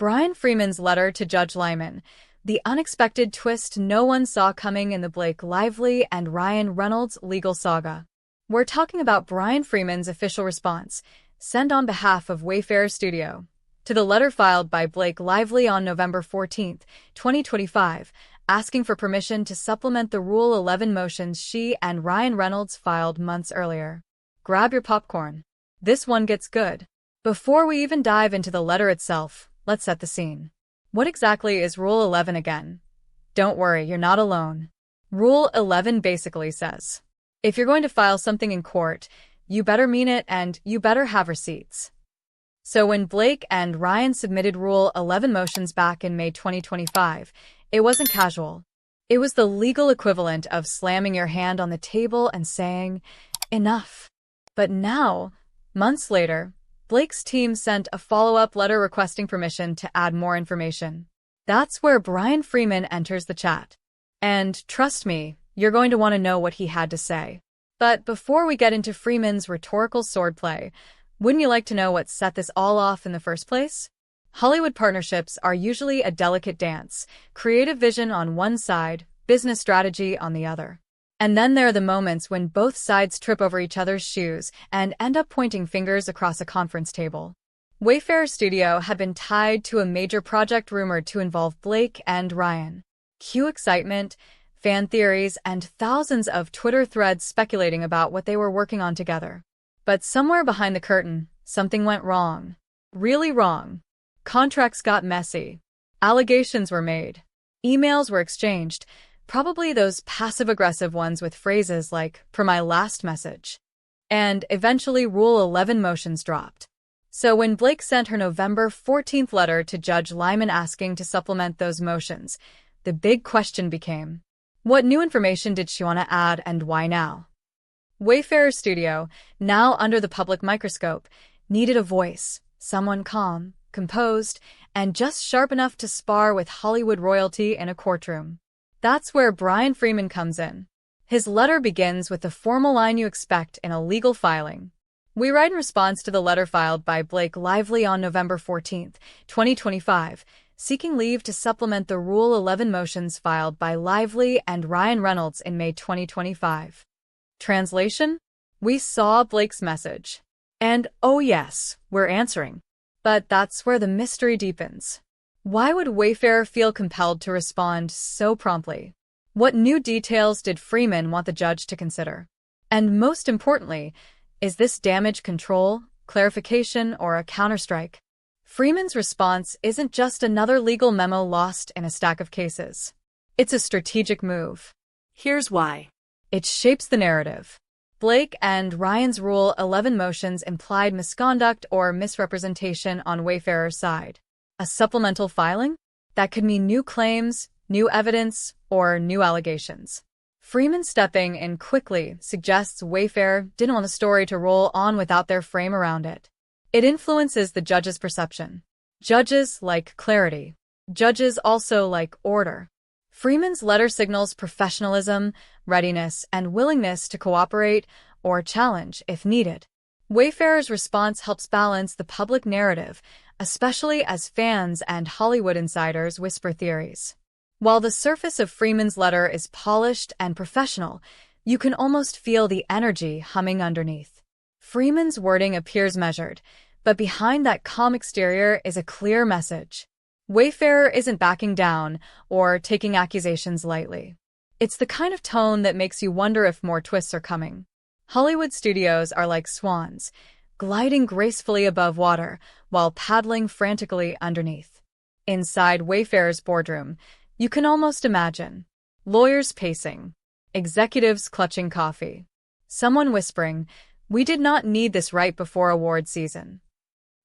Bryan Freeman's letter to Judge Liman, the unexpected twist no one saw coming in the Blake Lively and Ryan Reynolds legal saga. We're talking about Bryan Freeman's official response, sent on behalf of Wayfarer Studio, to the letter filed by Blake Lively on November 14, 2025, asking for permission to supplement the Rule 11 motions she and Ryan Reynolds filed months earlier. Grab your popcorn. This one gets good. Before we even dive into the letter itself, let's set the scene. What exactly is Rule 11 again? Don't worry, you're not alone. Rule 11 basically says, if you're going to file something in court, you better mean it and you better have receipts. So when Blake and Ryan submitted Rule 11 motions back in May 2025, it wasn't casual. It was the legal equivalent of slamming your hand on the table and saying, enough. But now, months later, Blake's team sent a follow-up letter requesting permission to add more information. That's where Bryan Freeman enters the chat. And trust me, you're going to want to know what he had to say. But before we get into Freeman's rhetorical swordplay, wouldn't you like to know what set this all off in the first place? Hollywood partnerships are usually a delicate dance, creative vision on one side, business strategy on the other. And then there are the moments when both sides trip over each other's shoes and end up pointing fingers across a conference table. Wayfarer Studio had been tied to a major project rumored to involve Blake and Ryan. Cue excitement, fan theories, and thousands of Twitter threads speculating about what they were working on together. But somewhere behind the curtain, something went wrong. Really wrong. Contracts got messy. Allegations were made. Emails were exchanged. Probably those passive-aggressive ones with phrases like, per my last message. And eventually Rule 11 motions dropped. So when Blake sent her November 14th letter to Judge Liman asking to supplement those motions, the big question became, what new information did she want to add and why now? Wayfarer Studio, now under the public microscope, needed a voice, someone calm, composed, and just sharp enough to spar with Hollywood royalty in a courtroom. That's where Bryan Freeman comes in. His letter begins with the formal line you expect in a legal filing. We write in response to the letter filed by Blake Lively on November 14, 2025, seeking leave to supplement the Rule 11 motions filed by Lively and Ryan Reynolds in May 2025. Translation? We saw Blake's message. And oh yes, we're answering. But that's where the mystery deepens. Why would Wayfarer feel compelled to respond so promptly? What new details did Freeman want the judge to consider? And most importantly, is this damage control, clarification, or a counterstrike? Freeman's response isn't just another legal memo lost in a stack of cases. It's a strategic move. Here's why. It shapes the narrative. Blake and Ryan's Rule 11 motions implied misconduct or misrepresentation on Wayfarer's side. A supplemental filing? That could mean new claims, new evidence, or new allegations. Freeman stepping in quickly suggests Wayfarer didn't want the story to roll on without their frame around it. It influences the judge's perception. Judges like clarity. Judges also like order. Freeman's letter signals professionalism, readiness, and willingness to cooperate or challenge if needed. Wayfarer's response helps balance the public narrative, especially as fans and Hollywood insiders whisper theories. While the surface of Freeman's letter is polished and professional, you can almost feel the energy humming underneath. Freeman's wording appears measured, but behind that calm exterior is a clear message. Wayfarer isn't backing down or taking accusations lightly. It's the kind of tone that makes you wonder if more twists are coming. Hollywood studios are like swans, gliding gracefully above water while paddling frantically underneath. Inside Wayfarer's boardroom, you can almost imagine lawyers pacing, executives clutching coffee, someone whispering, "We did not need this right before award season."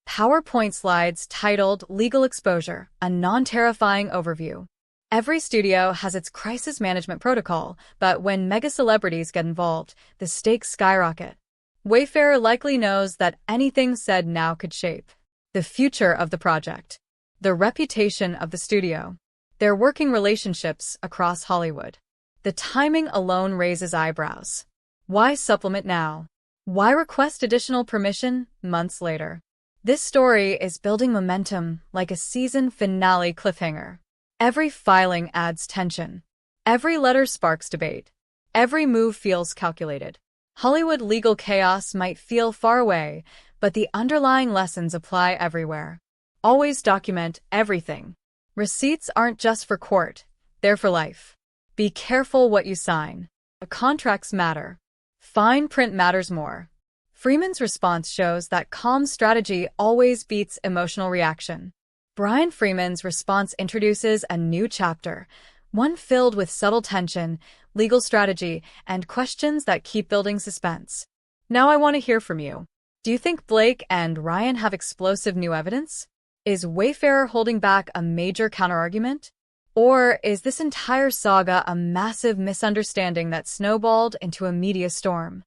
PowerPoint slides titled Legal Exposure, a non-terrifying overview. Every studio has its crisis management protocol, but when mega celebrities get involved, the stakes skyrocket. Wayfarer likely knows that anything said now could shape the future of the project, the reputation of the studio, their working relationships across Hollywood. The timing alone raises eyebrows. Why supplement now? Why request additional permission months later? This story is building momentum like a season finale cliffhanger. Every filing adds tension. Every letter sparks debate. Every move feels calculated. Hollywood legal chaos might feel far away, but the underlying lessons apply everywhere. Always document everything. Receipts aren't just for court, they're for life. Be careful what you sign. Contracts matter. Fine print matters more. Freeman's response shows that calm strategy always beats emotional reaction. Bryan Freeman's response introduces a new chapter, one filled with subtle tension, legal strategy, and questions that keep building suspense. Now I want to hear from you. Do you think Blake and Ryan have explosive new evidence? Is Wayfarer holding back a major counterargument? Or is this entire saga a massive misunderstanding that snowballed into a media storm?